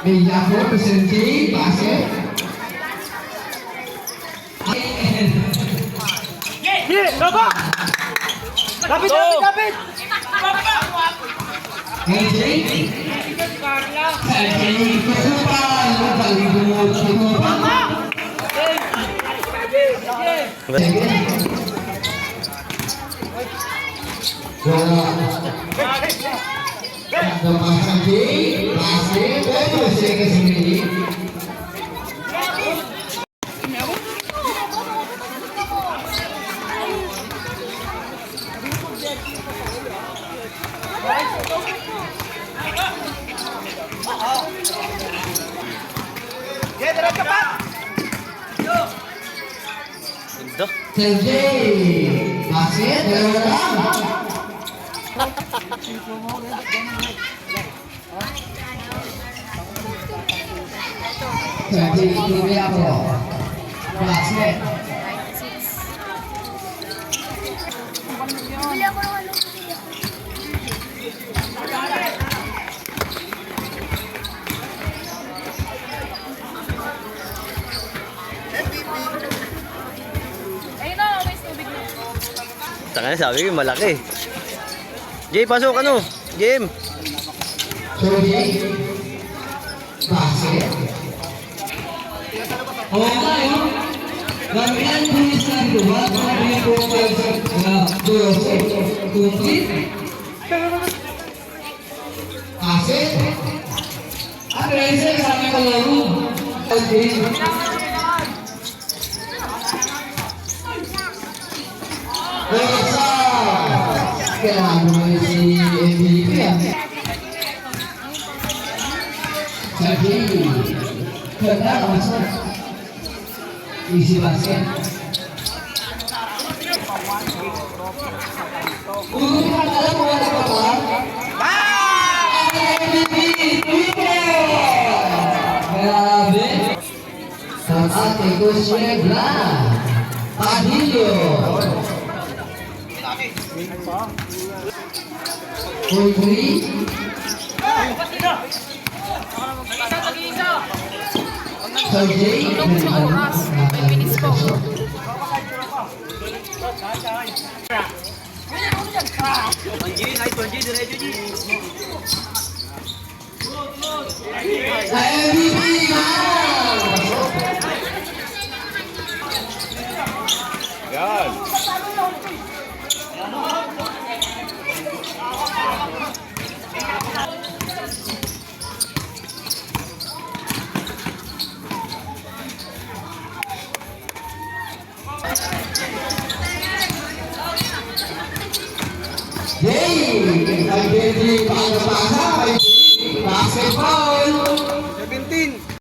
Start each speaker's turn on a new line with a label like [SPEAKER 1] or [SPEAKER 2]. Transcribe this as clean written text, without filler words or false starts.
[SPEAKER 1] Villaflor presente, basket.
[SPEAKER 2] Baba! Lapit, lapit, lapit!
[SPEAKER 1] LJ. LJ, kesupan. Baligo, kesupan. Lepasan J, basket, terus ke sini. LJ, basket, jadi itu dia bro, basket.
[SPEAKER 3] Taka na, sabi ko malaki. Jay, pasok ano? Game.
[SPEAKER 1] Jadi, basket. Oh, ayo. Gantian tulisan dua, kemudian komplit. Basket. Ada yang sampai ke lalu. Kailangan si MVP ya. Jadi kena masuk isi basket. Untuk adalah bola bola. MVP Grabe. Saat itu Shegla Padillo. Putri Sergei Basketball.